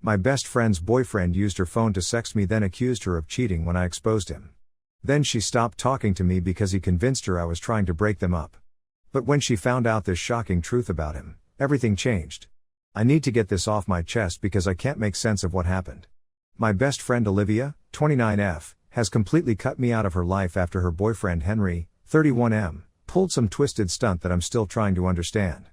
My best friend's boyfriend used her phone to sext me, then accused her of cheating when I exposed him. Then she stopped talking to me because he convinced her I was trying to break them up. But when she found out this shocking truth about him, everything changed. I need to get this off my chest because I can't make sense of what happened. My best friend Olivia, 29F, has completely cut me out of her life after her boyfriend Henry, 31M, pulled some twisted stunt that I'm still trying to understand.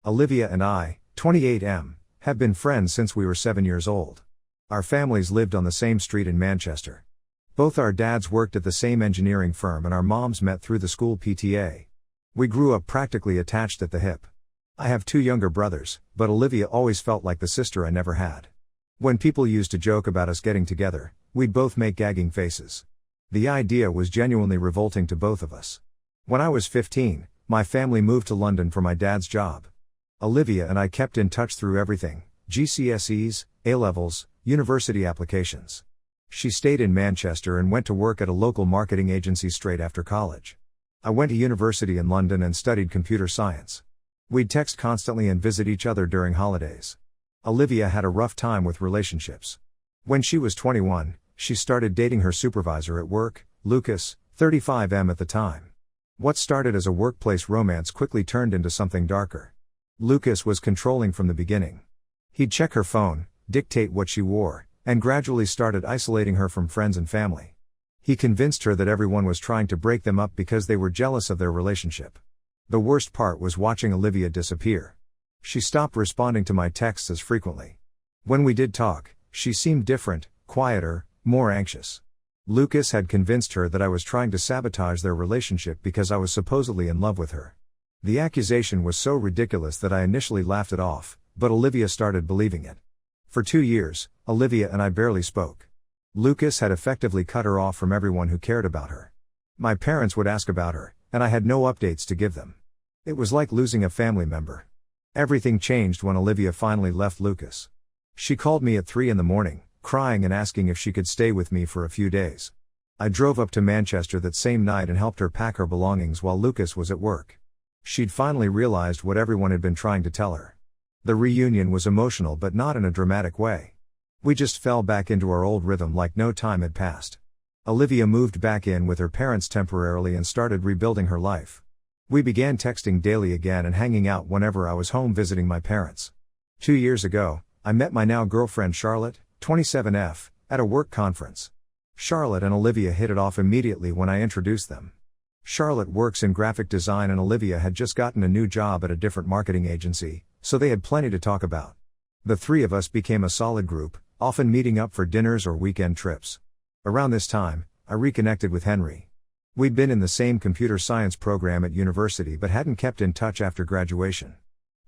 Olivia and I, 28M, have been friends since we were 7 years old. Our families lived on the same street in Manchester. Both our dads worked at the same engineering firm and our moms met through the school PTA. We grew up practically attached at the hip. I have 2 younger brothers, but Olivia always felt like the sister I never had. When people used to joke about us getting together, we'd both make gagging faces. The idea was genuinely revolting to both of us. When I was 15, my family moved to London for my dad's job. Olivia and I kept in touch through everything: GCSEs, A-levels, university applications. She stayed in Manchester and went to work at a local marketing agency straight after college. I went to university in London and studied computer science. We'd text constantly and visit each other during holidays. Olivia had a rough time with relationships. When she was 21, she started dating her supervisor at work, Lucas, 35M at the time. What started as a workplace romance quickly turned into something darker. Lucas was controlling from the beginning. He'd check her phone, dictate what she wore, and gradually started isolating her from friends and family. He convinced her that everyone was trying to break them up because they were jealous of their relationship. The worst part was watching Olivia disappear. She stopped responding to my texts as frequently. When we did talk, she seemed different, quieter, more anxious. Lucas had convinced her that I was trying to sabotage their relationship because I was supposedly in love with her. The accusation was so ridiculous that I initially laughed it off, but Olivia started believing it. For 2 years, Olivia and I barely spoke. Lucas had effectively cut her off from everyone who cared about her. My parents would ask about her, and I had no updates to give them. It was like losing a family member. Everything changed when Olivia finally left Lucas. She called me at 3 a.m, crying and asking if she could stay with me for a few days. I drove up to Manchester that same night and helped her pack her belongings while Lucas was at work. She'd finally realized what everyone had been trying to tell her. The reunion was emotional but not in a dramatic way. We just fell back into our old rhythm like no time had passed. Olivia moved back in with her parents temporarily and started rebuilding her life. We began texting daily again and hanging out whenever I was home visiting my parents. 2 years ago, I met my now girlfriend Charlotte, 27F, at a work conference. Charlotte and Olivia hit it off immediately when I introduced them. Charlotte works in graphic design and Olivia had just gotten a new job at a different marketing agency, so they had plenty to talk about. The 3 of us became a solid group, often meeting up for dinners or weekend trips. Around this time, I reconnected with Henry. We'd been in the same computer science program at university but hadn't kept in touch after graduation.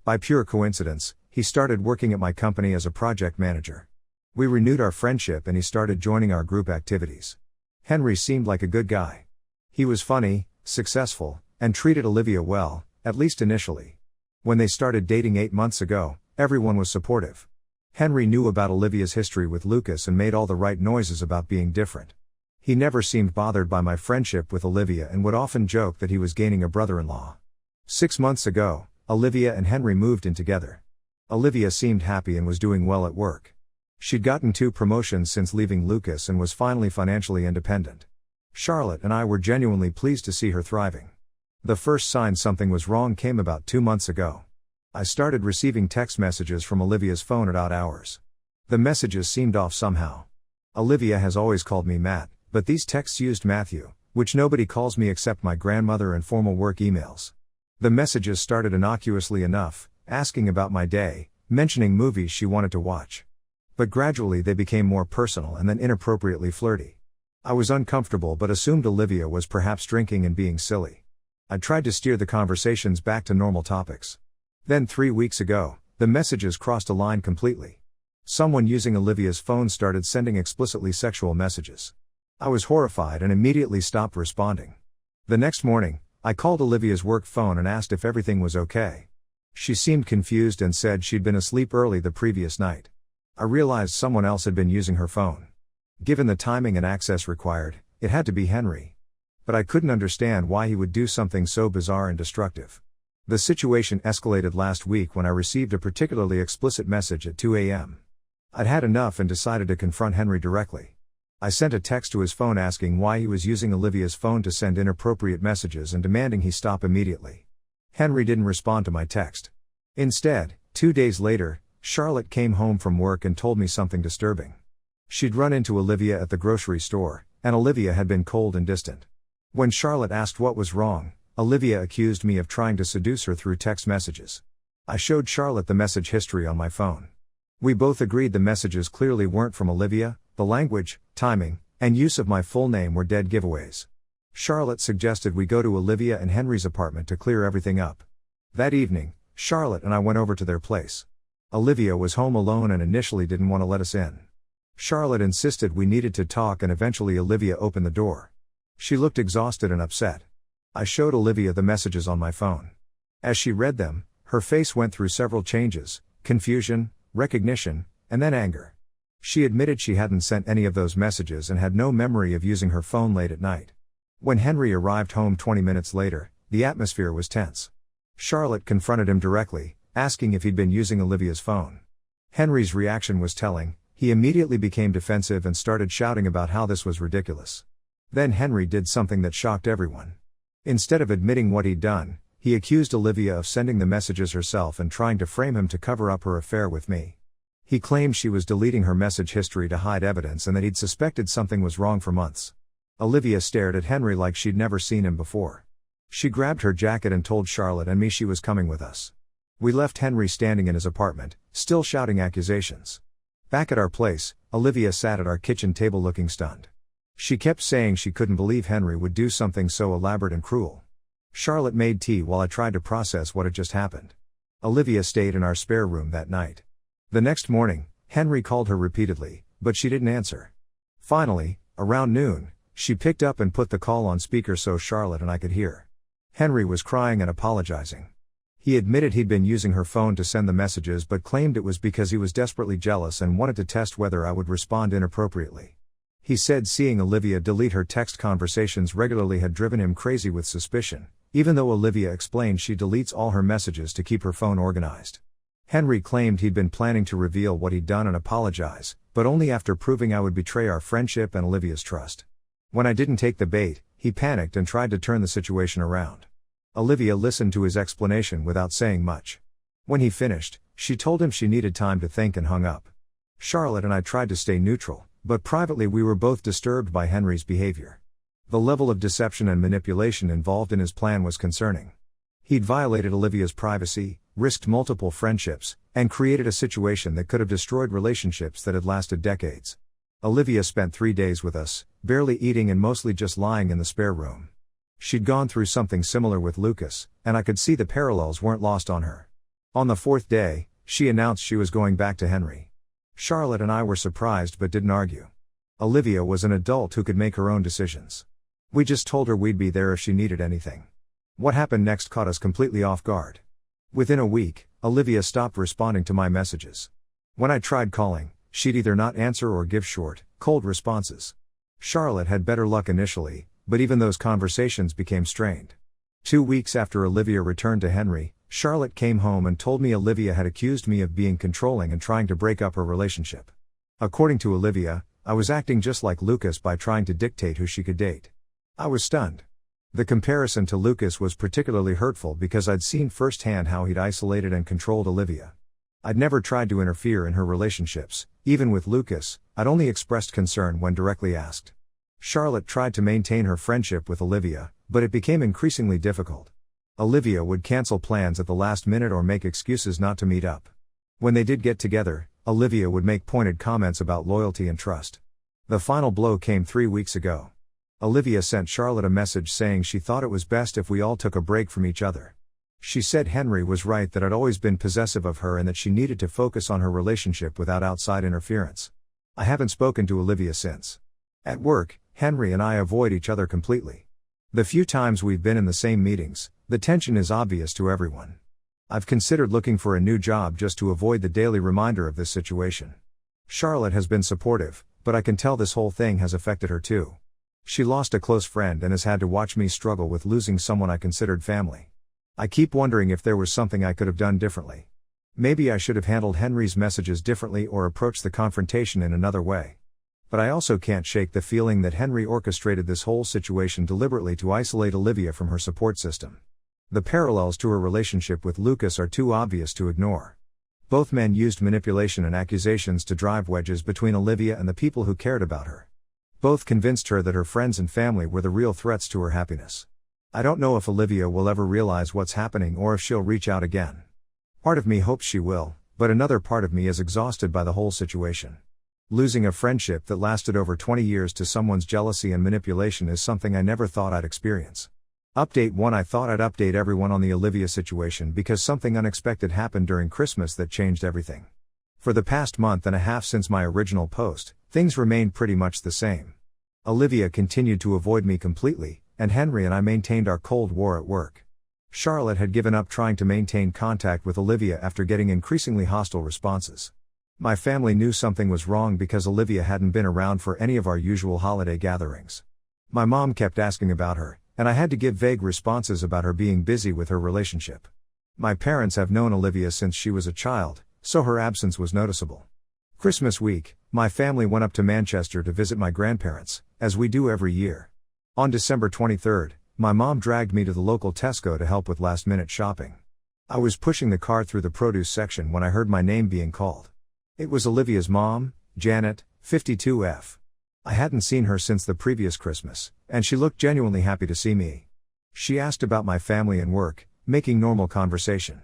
By pure coincidence, he started working at my company as a project manager. We renewed our friendship and he started joining our group activities. Henry seemed like a good guy. He was funny, successful, and treated Olivia well, at least initially. When they started dating 8 months ago, everyone was supportive. Henry knew about Olivia's history with Lucas and made all the right noises about being different. He never seemed bothered by my friendship with Olivia and would often joke that he was gaining a brother-in-law. 6 months ago, Olivia and Henry moved in together. Olivia seemed happy and was doing well at work. She'd gotten 2 promotions since leaving Lucas and was finally financially independent. Charlotte and I were genuinely pleased to see her thriving. The first sign something was wrong came about 2 months ago. I started receiving text messages from Olivia's phone at odd hours. The messages seemed off somehow. Olivia has always called me Matt, but these texts used Matthew, which nobody calls me except my grandmother and formal work emails. The messages started innocuously enough, asking about my day, mentioning movies she wanted to watch. But gradually they became more personal and then inappropriately flirty. I was uncomfortable but assumed Olivia was perhaps drinking and being silly. I tried to steer the conversations back to normal topics. Then 3 weeks ago, the messages crossed a line completely. Someone using Olivia's phone started sending explicitly sexual messages. I was horrified and immediately stopped responding. The next morning, I called Olivia's work phone and asked if everything was okay. She seemed confused and said she'd been asleep early the previous night. I realized someone else had been using her phone. Given the timing and access required, it had to be Henry. But I couldn't understand why he would do something so bizarre and destructive. The situation escalated last week when I received a particularly explicit message at 2 a.m. I'd had enough and decided to confront Henry directly. I sent a text to his phone asking why he was using Olivia's phone to send inappropriate messages and demanding he stop immediately. Henry didn't respond to my text. Instead, 2 days later, Charlotte came home from work and told me something disturbing. She'd run into Olivia at the grocery store, and Olivia had been cold and distant. When Charlotte asked what was wrong, Olivia accused me of trying to seduce her through text messages. I showed Charlotte the message history on my phone. We both agreed the messages clearly weren't from Olivia. The language, timing, and use of my full name were dead giveaways. Charlotte suggested we go to Olivia and Henry's apartment to clear everything up. That evening, Charlotte and I went over to their place. Olivia was home alone and initially didn't want to let us in. Charlotte insisted we needed to talk and eventually Olivia opened the door. She looked exhausted and upset. I showed Olivia the messages on my phone. As she read them, her face went through several changes: confusion, recognition, and then anger. She admitted she hadn't sent any of those messages and had no memory of using her phone late at night. When Henry arrived home 20 minutes later, the atmosphere was tense. Charlotte confronted him directly, asking if he'd been using Olivia's phone. Henry's reaction was telling. He immediately became defensive and started shouting about how this was ridiculous. Then Henry did something that shocked everyone. Instead of admitting what he'd done, he accused Olivia of sending the messages herself and trying to frame him to cover up her affair with me. He claimed she was deleting her message history to hide evidence and that he'd suspected something was wrong for months. Olivia stared at Henry like she'd never seen him before. She grabbed her jacket and told Charlotte and me she was coming with us. We left Henry standing in his apartment, still shouting accusations. Back at our place, Olivia sat at our kitchen table looking stunned. She kept saying she couldn't believe Henry would do something so elaborate and cruel. Charlotte made tea while I tried to process what had just happened. Olivia stayed in our spare room that night. The next morning, Henry called her repeatedly, but she didn't answer. Finally, around noon, she picked up and put the call on speaker so Charlotte and I could hear. Henry was crying and apologizing. He admitted he'd been using her phone to send the messages but claimed it was because he was desperately jealous and wanted to test whether I would respond inappropriately. He said seeing Olivia delete her text conversations regularly had driven him crazy with suspicion, even though Olivia explained she deletes all her messages to keep her phone organized. Henry claimed he'd been planning to reveal what he'd done and apologize, but only after proving I would betray our friendship and Olivia's trust. When I didn't take the bait, he panicked and tried to turn the situation around. Olivia listened to his explanation without saying much. When he finished, she told him she needed time to think and hung up. Charlotte and I tried to stay neutral, but privately we were both disturbed by Henry's behavior. The level of deception and manipulation involved in his plan was concerning. He'd violated Olivia's privacy, risked multiple friendships, and created a situation that could have destroyed relationships that had lasted decades. Olivia spent 3 days with us, barely eating and mostly just lying in the spare room. She'd gone through something similar with Lucas, and I could see the parallels weren't lost on her. On the 4th day, she announced she was going back to Henry. Charlotte and I were surprised but didn't argue. Olivia was an adult who could make her own decisions. We just told her we'd be there if she needed anything. What happened next caught us completely off guard. Within a week, Olivia stopped responding to my messages. When I tried calling, she'd either not answer or give short, cold responses. Charlotte had better luck initially, but even those conversations became strained. 2 weeks after Olivia returned to Henry, Charlotte came home and told me Olivia had accused me of being controlling and trying to break up her relationship. According to Olivia, I was acting just like Lucas by trying to dictate who she could date. I was stunned. The comparison to Lucas was particularly hurtful because I'd seen firsthand how he'd isolated and controlled Olivia. I'd never tried to interfere in her relationships, even with Lucas. I'd only expressed concern when directly asked. Charlotte tried to maintain her friendship with Olivia, but it became increasingly difficult. Olivia would cancel plans at the last minute or make excuses not to meet up. When they did get together, Olivia would make pointed comments about loyalty and trust. The final blow came 3 weeks ago. Olivia sent Charlotte a message saying she thought it was best if we all took a break from each other. She said Henry was right that I'd always been possessive of her and that she needed to focus on her relationship without outside interference. I haven't spoken to Olivia since. At work, Henry and I avoid each other completely. The few times we've been in the same meetings, the tension is obvious to everyone. I've considered looking for a new job just to avoid the daily reminder of this situation. Charlotte has been supportive, but I can tell this whole thing has affected her too. She lost a close friend and has had to watch me struggle with losing someone I considered family. I keep wondering if there was something I could have done differently. Maybe I should have handled Henry's messages differently or approached the confrontation in another way. But I also can't shake the feeling that Henry orchestrated this whole situation deliberately to isolate Olivia from her support system. The parallels to her relationship with Lucas are too obvious to ignore. Both men used manipulation and accusations to drive wedges between Olivia and the people who cared about her. Both convinced her that her friends and family were the real threats to her happiness. I don't know if Olivia will ever realize what's happening or if she'll reach out again. Part of me hopes she will, but another part of me is exhausted by the whole situation. Losing a friendship that lasted over 20 years to someone's jealousy and manipulation is something I never thought I'd experience. Update 1: I thought I'd update everyone on the Olivia situation because something unexpected happened during Christmas that changed everything. For the past month and a half since my original post, things remained pretty much the same. Olivia continued to avoid me completely, and Henry and I maintained our Cold War at work. Charlotte had given up trying to maintain contact with Olivia after getting increasingly hostile responses. My family knew something was wrong because Olivia hadn't been around for any of our usual holiday gatherings. My mom kept asking about her, and I had to give vague responses about her being busy with her relationship. My parents have known Olivia since she was a child, so her absence was noticeable. Christmas week, my family went up to Manchester to visit my grandparents, as we do every year. On December 23rd, my mom dragged me to the local Tesco to help with last-minute shopping. I was pushing the cart through the produce section when I heard my name being called. It was Olivia's mom, Janet, 52F. I hadn't seen her since the previous Christmas, and she looked genuinely happy to see me. She asked about my family and work, making normal conversation.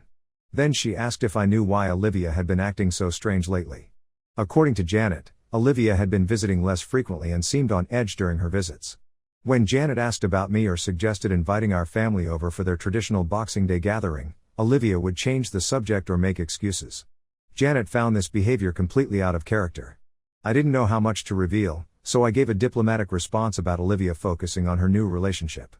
Then she asked if I knew why Olivia had been acting so strange lately. According to Janet, Olivia had been visiting less frequently and seemed on edge during her visits. When Janet asked about me or suggested inviting our family over for their traditional Boxing Day gathering, Olivia would change the subject or make excuses. Janet found this behavior completely out of character. I didn't know how much to reveal, so I gave a diplomatic response about Olivia focusing on her new relationship.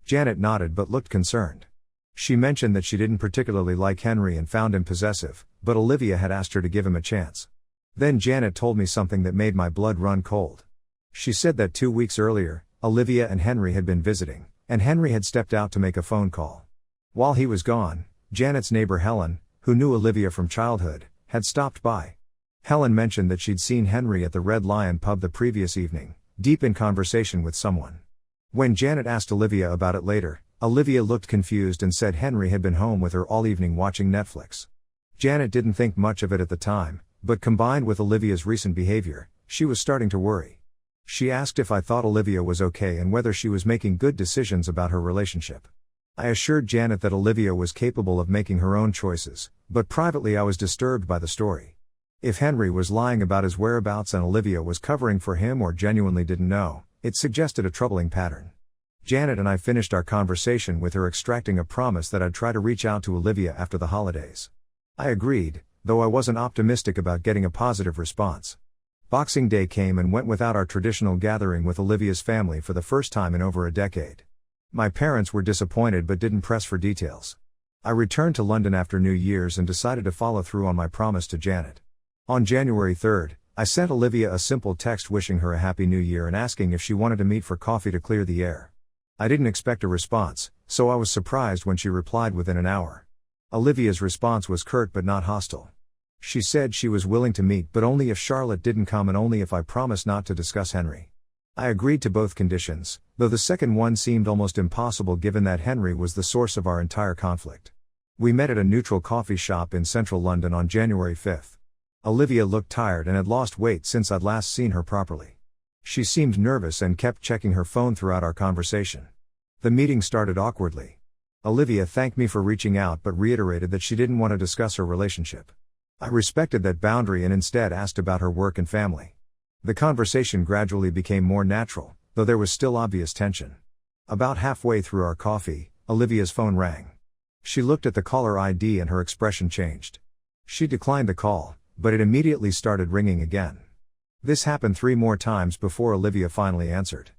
Janet nodded but looked concerned. She mentioned that she didn't particularly like Henry and found him possessive, but Olivia had asked her to give him a chance. Then Janet told me something that made my blood run cold. She said that 2 weeks earlier, Olivia and Henry had been visiting, and Henry had stepped out to make a phone call. While he was gone, Janet's neighbor Helen, who knew Olivia from childhood, had stopped by. Helen mentioned that she'd seen Henry at the Red Lion pub the previous evening, deep in conversation with someone. When Janet asked Olivia about it later, Olivia looked confused and said Henry had been home with her all evening watching Netflix. Janet didn't think much of it at the time, but combined with Olivia's recent behavior, she was starting to worry. She asked if I thought Olivia was okay and whether she was making good decisions about her relationship. I assured Janet that Olivia was capable of making her own choices, but privately I was disturbed by the story. If Henry was lying about his whereabouts and Olivia was covering for him or genuinely didn't know, it suggested a troubling pattern. Janet and I finished our conversation with her extracting a promise that I'd try to reach out to Olivia after the holidays. I agreed, though I wasn't optimistic about getting a positive response. Boxing Day came and went without our traditional gathering with Olivia's family for the first time in over a decade. My parents were disappointed but didn't press for details. I returned to London after New Year's and decided to follow through on my promise to Janet. On January 3rd, I sent Olivia a simple text wishing her a Happy New Year and asking if she wanted to meet for coffee to clear the air. I didn't expect a response, so I was surprised when she replied within an hour. Olivia's response was curt but not hostile. She said she was willing to meet but only if Charlotte didn't come and only if I promised not to discuss Henry. I agreed to both conditions, though the second one seemed almost impossible given that Henry was the source of our entire conflict. We met at a neutral coffee shop in central London on January 5th. Olivia looked tired and had lost weight since I'd last seen her properly. She seemed nervous and kept checking her phone throughout our conversation. The meeting started awkwardly. Olivia thanked me for reaching out but reiterated that she didn't want to discuss her relationship. I respected that boundary and instead asked about her work and family. The conversation gradually became more natural, though there was still obvious tension. About halfway through our coffee, Olivia's phone rang. She looked at the caller ID and her expression changed. She declined the call, but it immediately started ringing again. This happened 3 more times before Olivia finally answered.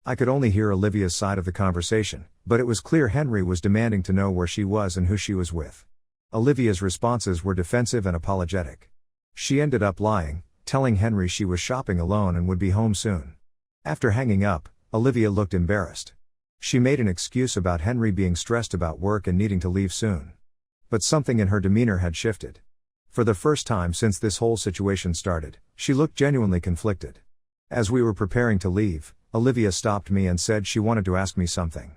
I could only hear Olivia's side of the conversation, but it was clear Henry was demanding to know where she was and who she was with. Olivia's responses were defensive and apologetic. She ended up lying, telling Henry she was shopping alone and would be home soon. After hanging up, Olivia looked embarrassed. She made an excuse about Henry being stressed about work and needing to leave soon. But something in her demeanor had shifted. For the first time since this whole situation started, she looked genuinely conflicted. As we were preparing to leave, Olivia stopped me and said she wanted to ask me something.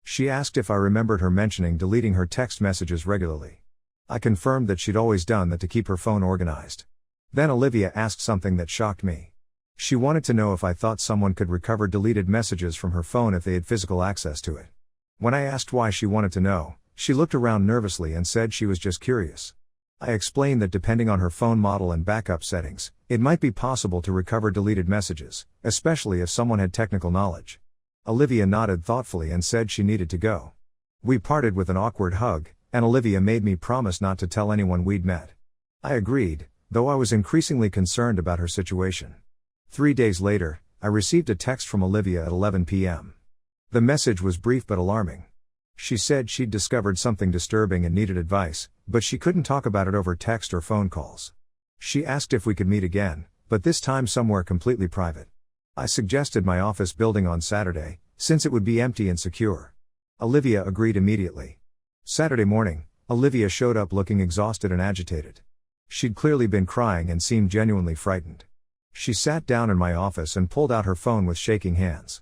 She asked if I remembered her mentioning deleting her text messages regularly. I confirmed that she'd always done that to keep her phone organized. Then Olivia asked something that shocked me. She wanted to know if I thought someone could recover deleted messages from her phone if they had physical access to it. When I asked why she wanted to know, she looked around nervously and said she was just curious. I explained that depending on her phone model and backup settings, it might be possible to recover deleted messages, especially if someone had technical knowledge. Olivia nodded thoughtfully and said she needed to go. We parted with an awkward hug, and Olivia made me promise not to tell anyone we'd met. I agreed, though I was increasingly concerned about her situation. 3 days later, I received a text from Olivia at 11 p.m. The message was brief but alarming. She said she'd discovered something disturbing and needed advice, but she couldn't talk about it over text or phone calls. She asked if we could meet again, but this time somewhere completely private. I suggested my office building on Saturday, since it would be empty and secure. Olivia agreed immediately. Saturday morning, Olivia showed up looking exhausted and agitated. She'd clearly been crying and seemed genuinely frightened. She sat down in my office and pulled out her phone with shaking hands.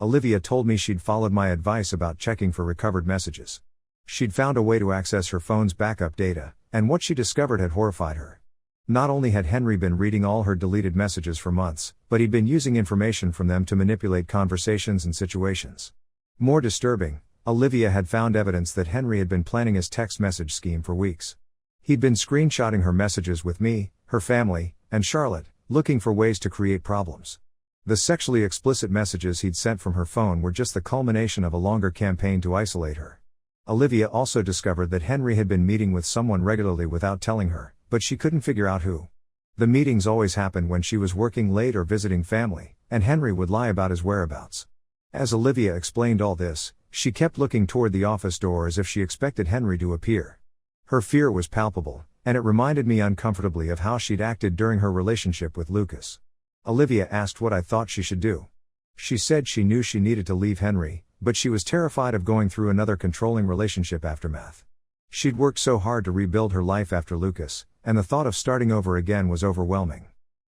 Olivia told me she'd followed my advice about checking for recovered messages. She'd found a way to access her phone's backup data, and what she discovered had horrified her. Not only had Henry been reading all her deleted messages for months, but he'd been using information from them to manipulate conversations and situations. More disturbing, Olivia had found evidence that Henry had been planning his text message scheme for weeks. He'd been screenshotting her messages with me, her family, and Charlotte, looking for ways to create problems. The sexually explicit messages he'd sent from her phone were just the culmination of a longer campaign to isolate her. Olivia also discovered that Henry had been meeting with someone regularly without telling her, but she couldn't figure out who. The meetings always happened when she was working late or visiting family, and Henry would lie about his whereabouts. As Olivia explained all this, she kept looking toward the office door as if she expected Henry to appear. Her fear was palpable, and it reminded me uncomfortably of how she'd acted during her relationship with Lucas. Olivia asked what I thought she should do. She said she knew she needed to leave Henry, but she was terrified of going through another controlling relationship aftermath. She'd worked so hard to rebuild her life after Lucas, and the thought of starting over again was overwhelming.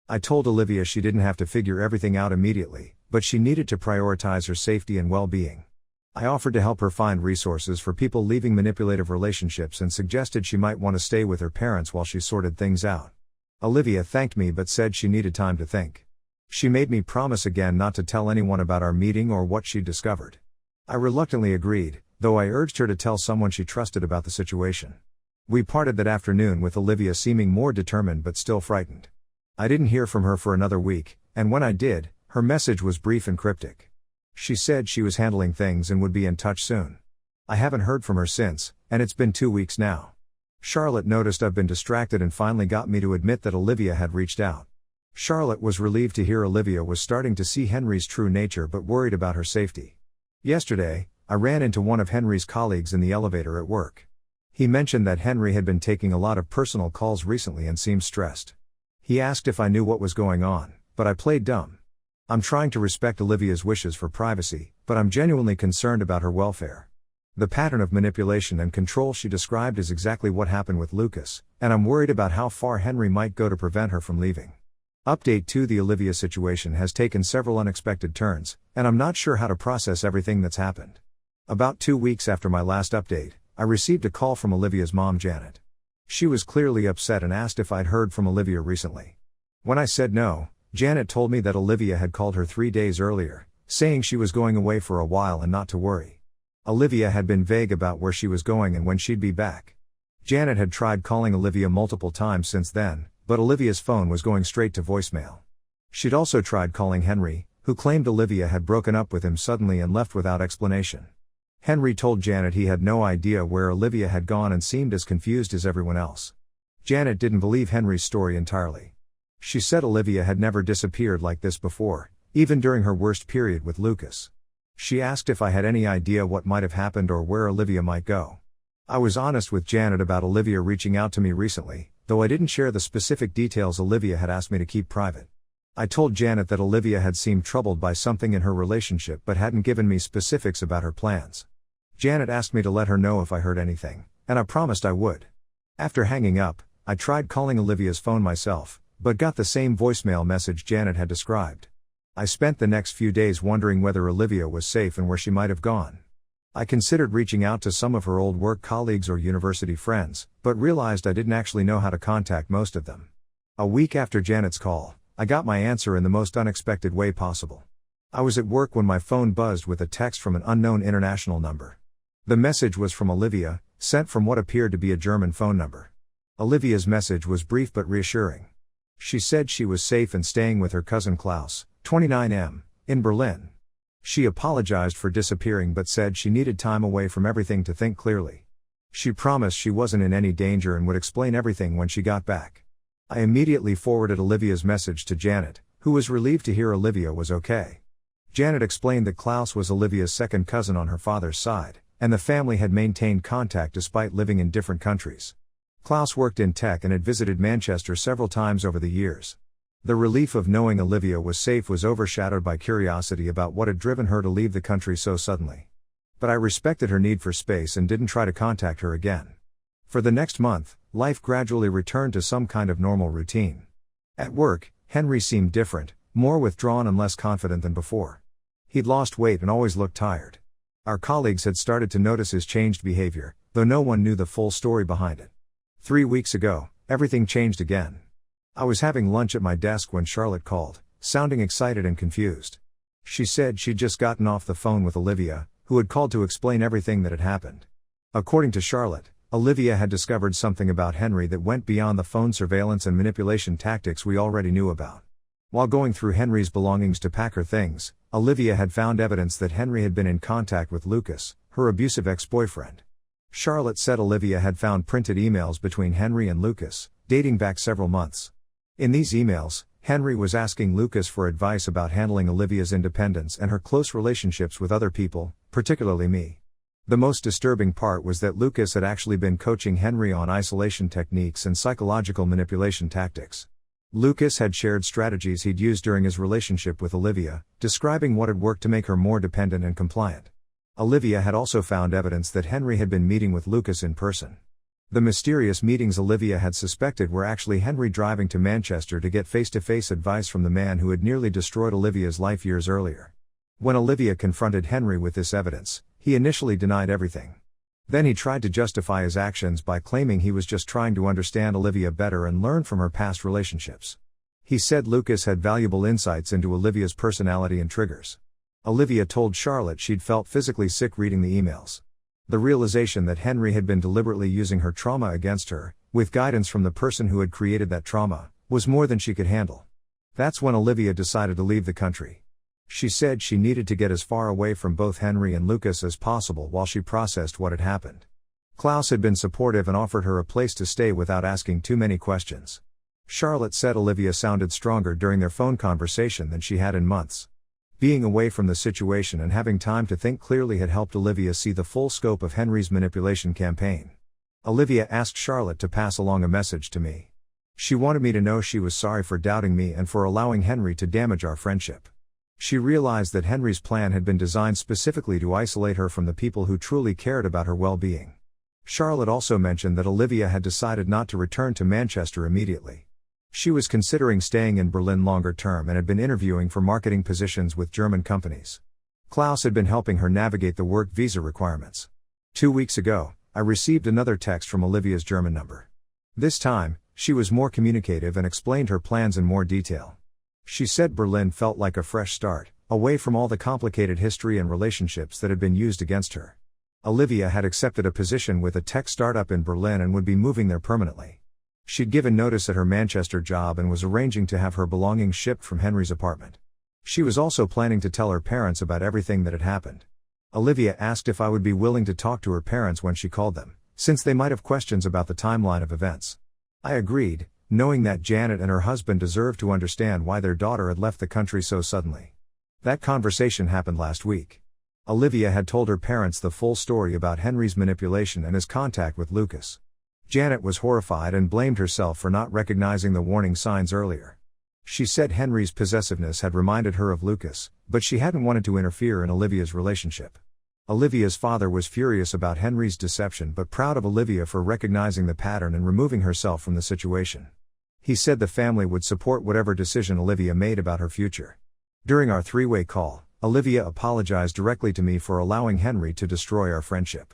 I told Olivia she didn't have to figure everything out immediately, but she needed to prioritize her safety and well-being. I offered to help her find resources for people leaving manipulative relationships and suggested she might want to stay with her parents while she sorted things out. Olivia thanked me but said she needed time to think. She made me promise again not to tell anyone about our meeting or what she'd discovered. I reluctantly agreed, though I urged her to tell someone she trusted about the situation. We parted that afternoon with Olivia seeming more determined but still frightened. I didn't hear from her for another week, and when I did, her message was brief and cryptic. She said she was handling things and would be in touch soon. I haven't heard from her since, and it's been 2 weeks now. Charlotte noticed I've been distracted and finally got me to admit that Olivia had reached out. Charlotte was relieved to hear Olivia was starting to see Henry's true nature but worried about her safety. Yesterday, I ran into one of Henry's colleagues in the elevator at work. He mentioned that Henry had been taking a lot of personal calls recently and seemed stressed. He asked if I knew what was going on, but I played dumb. I'm trying to respect Olivia's wishes for privacy, but I'm genuinely concerned about her welfare. The pattern of manipulation and control she described is exactly what happened with Lucas, and I'm worried about how far Henry might go to prevent her from leaving. Update 2: The Olivia situation has taken several unexpected turns, and I'm not sure how to process everything that's happened. About 2 weeks after my last update, I received a call from Olivia's mom, Janet. She was clearly upset and asked if I'd heard from Olivia recently. When I said no, Janet told me that Olivia had called her 3 days earlier, saying she was going away for a while and not to worry. Olivia had been vague about where she was going and when she'd be back. Janet had tried calling Olivia multiple times since then, but Olivia's phone was going straight to voicemail. She'd also tried calling Henry, who claimed Olivia had broken up with him suddenly and left without explanation. Henry told Janet he had no idea where Olivia had gone and seemed as confused as everyone else. Janet didn't believe Henry's story entirely. She said Olivia had never disappeared like this before, even during her worst period with Lucas. She asked if I had any idea what might have happened or where Olivia might go. I was honest with Janet about Olivia reaching out to me recently, though I didn't share the specific details Olivia had asked me to keep private. I told Janet that Olivia had seemed troubled by something in her relationship but hadn't given me specifics about her plans. Janet asked me to let her know if I heard anything, and I promised I would. After hanging up, I tried calling Olivia's phone myself, but got the same voicemail message Janet had described. I spent the next few days wondering whether Olivia was safe and where she might have gone. I considered reaching out to some of her old work colleagues or university friends, but realized I didn't actually know how to contact most of them. A week after Janet's call, I got my answer in the most unexpected way possible. I was at work when my phone buzzed with a text from an unknown international number. The message was from Olivia, sent from what appeared to be a German phone number. Olivia's message was brief but reassuring. She said she was safe and staying with her cousin Klaus, 29M, in Berlin. She apologized for disappearing but said she needed time away from everything to think clearly. She promised she wasn't in any danger and would explain everything when she got back. I immediately forwarded Olivia's message to Janet, who was relieved to hear Olivia was okay. Janet explained that Klaus was Olivia's second cousin on her father's side, and the family had maintained contact despite living in different countries. Klaus worked in tech and had visited Manchester several times over the years. The relief of knowing Olivia was safe was overshadowed by curiosity about what had driven her to leave the country so suddenly. But I respected her need for space and didn't try to contact her again. For the next month, life gradually returned to some kind of normal routine. At work, Henry seemed different, more withdrawn and less confident than before. He'd lost weight and always looked tired. Our colleagues had started to notice his changed behavior, though no one knew the full story behind it. 3 weeks ago, everything changed again. I was having lunch at my desk when Charlotte called, sounding excited and confused. She said she'd just gotten off the phone with Olivia, who had called to explain everything that had happened. According to Charlotte, Olivia had discovered something about Henry that went beyond the phone surveillance and manipulation tactics we already knew about. While going through Henry's belongings to pack her things, Olivia had found evidence that Henry had been in contact with Lucas, her abusive ex-boyfriend. Charlotte said Olivia had found printed emails between Henry and Lucas, dating back several months. In these emails, Henry was asking Lucas for advice about handling Olivia's independence and her close relationships with other people, particularly me. The most disturbing part was that Lucas had actually been coaching Henry on isolation techniques and psychological manipulation tactics. Lucas had shared strategies he'd used during his relationship with Olivia, describing what had worked to make her more dependent and compliant. Olivia had also found evidence that Henry had been meeting with Lucas in person. The mysterious meetings Olivia had suspected were actually Henry driving to Manchester to get face-to-face advice from the man who had nearly destroyed Olivia's life years earlier. When Olivia confronted Henry with this evidence, he initially denied everything. Then he tried to justify his actions by claiming he was just trying to understand Olivia better and learn from her past relationships. He said Lucas had valuable insights into Olivia's personality and triggers. Olivia told Charlotte she'd felt physically sick reading the emails. The realization that Henry had been deliberately using her trauma against her, with guidance from the person who had created that trauma, was more than she could handle. That's when Olivia decided to leave the country. She said she needed to get as far away from both Henry and Lucas as possible while she processed what had happened. Klaus had been supportive and offered her a place to stay without asking too many questions. Charlotte said Olivia sounded stronger during their phone conversation than she had in months. Being away from the situation and having time to think clearly had helped Olivia see the full scope of Henry's manipulation campaign. Olivia asked Charlotte to pass along a message to me. She wanted me to know she was sorry for doubting me and for allowing Henry to damage our friendship. She realized that Henry's plan had been designed specifically to isolate her from the people who truly cared about her well-being. Charlotte also mentioned that Olivia had decided not to return to Manchester immediately. She was considering staying in Berlin longer term and had been interviewing for marketing positions with German companies. Klaus had been helping her navigate the work visa requirements. 2 weeks ago, I received another text from Olivia's German number. This time, she was more communicative and explained her plans in more detail. She said Berlin felt like a fresh start, away from all the complicated history and relationships that had been used against her. Olivia had accepted a position with a tech startup in Berlin and would be moving there permanently. She'd given notice at her Manchester job and was arranging to have her belongings shipped from Henry's apartment. She was also planning to tell her parents about everything that had happened. Olivia asked if I would be willing to talk to her parents when she called them, since they might have questions about the timeline of events. I agreed, knowing that Janet and her husband deserved to understand why their daughter had left the country so suddenly. That conversation happened last week. Olivia had told her parents the full story about Henry's manipulation and his contact with Lucas. Janet was horrified and blamed herself for not recognizing the warning signs earlier. She said Henry's possessiveness had reminded her of Lucas, but she hadn't wanted to interfere in Olivia's relationship. Olivia's father was furious about Henry's deception but proud of Olivia for recognizing the pattern and removing herself from the situation. He said the family would support whatever decision Olivia made about her future. During our three-way call, Olivia apologized directly to me for allowing Henry to destroy our friendship.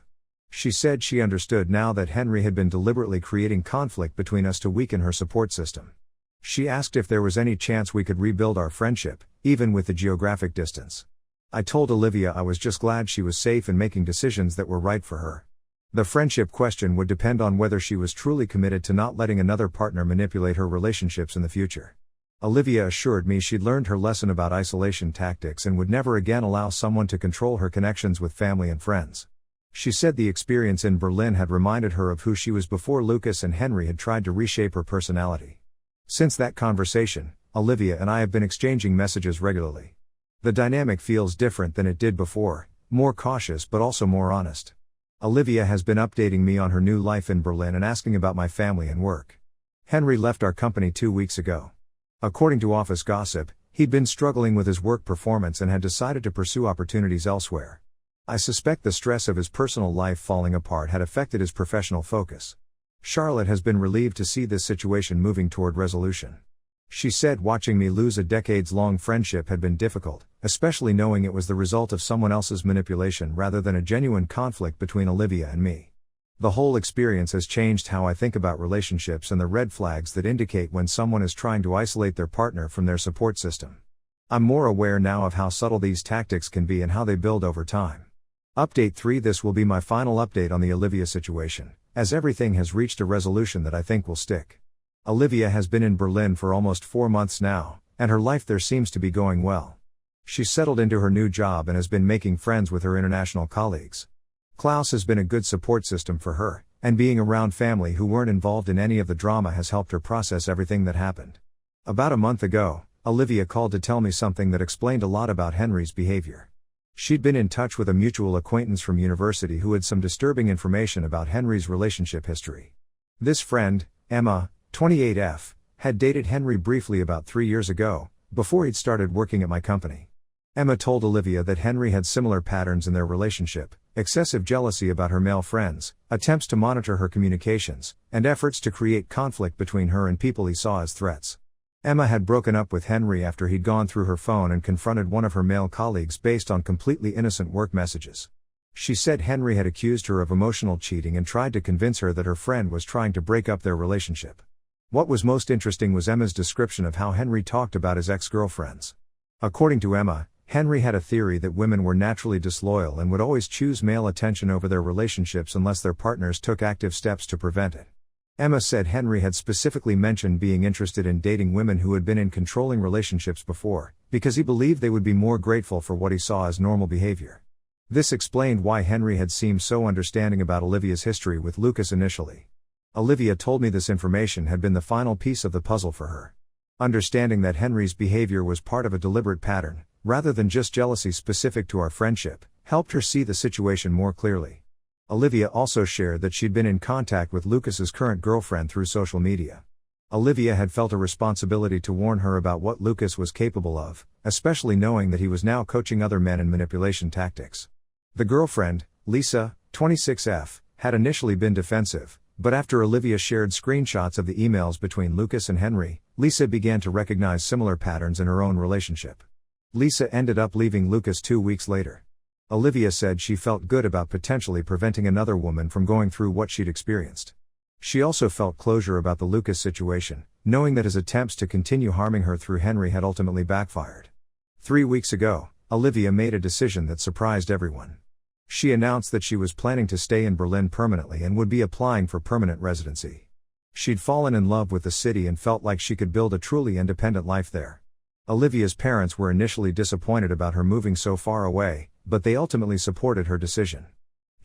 She said she understood now that Henry had been deliberately creating conflict between us to weaken her support system. She asked if there was any chance we could rebuild our friendship, even with the geographic distance. I told Olivia I was just glad she was safe and making decisions that were right for her. The friendship question would depend on whether she was truly committed to not letting another partner manipulate her relationships in the future. Olivia assured me she'd learned her lesson about isolation tactics and would never again allow someone to control her connections with family and friends. She said the experience in Berlin had reminded her of who she was before Lucas and Henry had tried to reshape her personality. Since that conversation, Olivia and I have been exchanging messages regularly. The dynamic feels different than it did before, more cautious but also more honest. Olivia has been updating me on her new life in Berlin and asking about my family and work. Henry left our company 2 weeks ago. According to office gossip, he'd been struggling with his work performance and had decided to pursue opportunities elsewhere. I suspect the stress of his personal life falling apart had affected his professional focus. Charlotte has been relieved to see this situation moving toward resolution. She said watching me lose a decades-long friendship had been difficult, especially knowing it was the result of someone else's manipulation rather than a genuine conflict between Olivia and me. The whole experience has changed how I think about relationships and the red flags that indicate when someone is trying to isolate their partner from their support system. I'm more aware now of how subtle these tactics can be and how they build over time. Update 3. This will be my final update on the Olivia situation, as everything has reached a resolution that I think will stick. Olivia has been in Berlin for almost 4 months now, and her life there seems to be going well. She's settled into her new job and has been making friends with her international colleagues. Klaus has been a good support system for her, and being around family who weren't involved in any of the drama has helped her process everything that happened. About a month ago, Olivia called to tell me something that explained a lot about Henry's behavior. She'd been in touch with a mutual acquaintance from university who had some disturbing information about Henry's relationship history. This friend, Emma, 28F, had dated Henry briefly about 3 years ago, before he'd started working at my company. Emma told Olivia that Henry had similar patterns in their relationship: excessive jealousy about her male friends, attempts to monitor her communications, and efforts to create conflict between her and people he saw as threats. Emma had broken up with Henry after he'd gone through her phone and confronted one of her male colleagues based on completely innocent work messages. She said Henry had accused her of emotional cheating and tried to convince her that her friend was trying to break up their relationship. What was most interesting was Emma's description of how Henry talked about his ex-girlfriends. According to Emma, Henry had a theory that women were naturally disloyal and would always choose male attention over their relationships unless their partners took active steps to prevent it. Emma said Henry had specifically mentioned being interested in dating women who had been in controlling relationships before, because he believed they would be more grateful for what he saw as normal behavior. This explained why Henry had seemed so understanding about Olivia's history with Lucas initially. Olivia told me this information had been the final piece of the puzzle for her. Understanding that Henry's behavior was part of a deliberate pattern, rather than just jealousy specific to our friendship, helped her see the situation more clearly. Olivia also shared that she'd been in contact with Lucas's current girlfriend through social media. Olivia had felt a responsibility to warn her about what Lucas was capable of, especially knowing that he was now coaching other men in manipulation tactics. The girlfriend, Lisa, 26F, had initially been defensive, but after Olivia shared screenshots of the emails between Lucas and Henry, Lisa began to recognize similar patterns in her own relationship. Lisa ended up leaving Lucas 2 weeks later. Olivia said she felt good about potentially preventing another woman from going through what she'd experienced. She also felt closure about the Lucas situation, knowing that his attempts to continue harming her through Henry had ultimately backfired. 3 weeks ago, Olivia made a decision that surprised everyone. She announced that she was planning to stay in Berlin permanently and would be applying for permanent residency. She'd fallen in love with the city and felt like she could build a truly independent life there. Olivia's parents were initially disappointed about her moving so far away, but they ultimately supported her decision.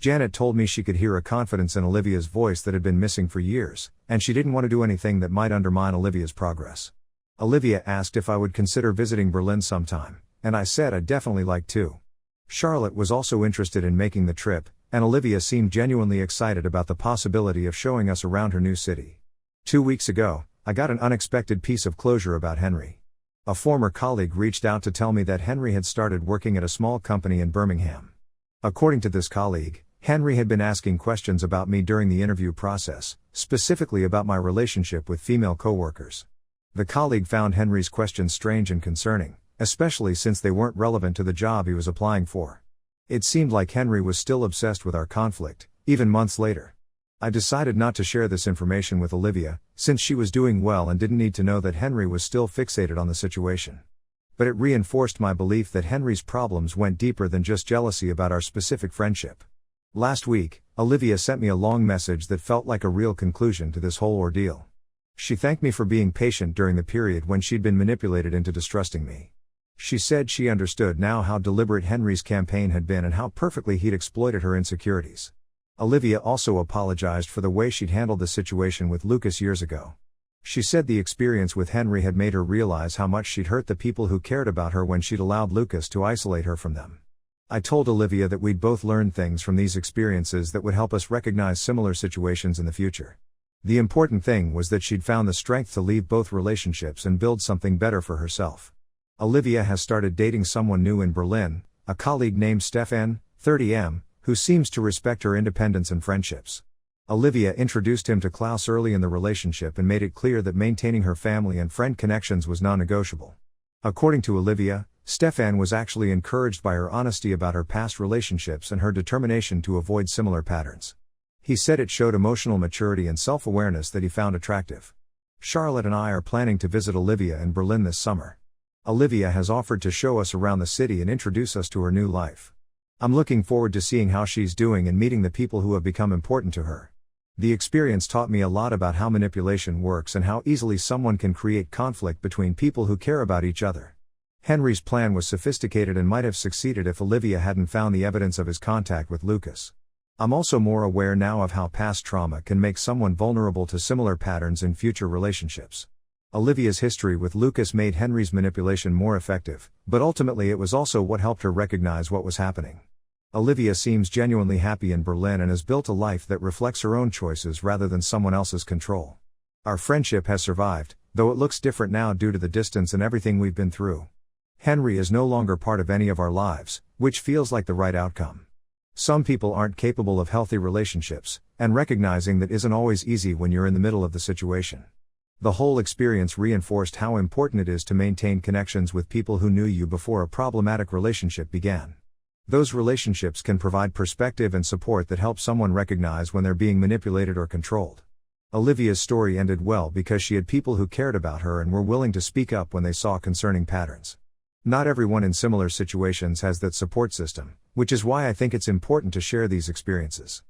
Janet told me she could hear a confidence in Olivia's voice that had been missing for years, and she didn't want to do anything that might undermine Olivia's progress. Olivia asked if I would consider visiting Berlin sometime, and I said I'd definitely like to. Charlotte was also interested in making the trip, and Olivia seemed genuinely excited about the possibility of showing us around her new city. 2 weeks ago, I got an unexpected piece of closure about Henry. A former colleague reached out to tell me that Henry had started working at a small company in Birmingham. According to this colleague, Henry had been asking questions about me during the interview process, specifically about my relationship with female coworkers. The colleague found Henry's questions strange and concerning, especially since they weren't relevant to the job he was applying for. It seemed like Henry was still obsessed with our conflict, even months later. I decided not to share this information with Olivia, since she was doing well and didn't need to know that Henry was still fixated on the situation. But it reinforced my belief that Henry's problems went deeper than just jealousy about our specific friendship. Last week, Olivia sent me a long message that felt like a real conclusion to this whole ordeal. She thanked me for being patient during the period when she'd been manipulated into distrusting me. She said she understood now how deliberate Henry's campaign had been and how perfectly he'd exploited her insecurities. Olivia also apologized for the way she'd handled the situation with Lucas years ago. She said the experience with Henry had made her realize how much she'd hurt the people who cared about her when she'd allowed Lucas to isolate her from them. I told Olivia that we'd both learned things from these experiences that would help us recognize similar situations in the future. The important thing was that she'd found the strength to leave both relationships and build something better for herself. Olivia has started dating someone new in Berlin, a colleague named Stefan, 30M, who seems to respect her independence and friendships. Olivia introduced him to Klaus early in the relationship and made it clear that maintaining her family and friend connections was non-negotiable. According to Olivia, Stefan was actually encouraged by her honesty about her past relationships and her determination to avoid similar patterns. He said it showed emotional maturity and self-awareness that he found attractive. Charlotte and I are planning to visit Olivia in Berlin this summer. Olivia has offered to show us around the city and introduce us to her new life. I'm looking forward to seeing how she's doing and meeting the people who have become important to her. The experience taught me a lot about how manipulation works and how easily someone can create conflict between people who care about each other. Henry's plan was sophisticated and might have succeeded if Olivia hadn't found the evidence of his contact with Lucas. I'm also more aware now of how past trauma can make someone vulnerable to similar patterns in future relationships. Olivia's history with Lucas made Henry's manipulation more effective, but ultimately it was also what helped her recognize what was happening. Olivia seems genuinely happy in Berlin and has built a life that reflects her own choices rather than someone else's control. Our friendship has survived, though it looks different now due to the distance and everything we've been through. Henry is no longer part of any of our lives, which feels like the right outcome. Some people aren't capable of healthy relationships, and recognizing that isn't always easy when you're in the middle of the situation. The whole experience reinforced how important it is to maintain connections with people who knew you before a problematic relationship began. Those relationships can provide perspective and support that help someone recognize when they're being manipulated or controlled. Olivia's story ended well because she had people who cared about her and were willing to speak up when they saw concerning patterns. Not everyone in similar situations has that support system, which is why I think it's important to share these experiences.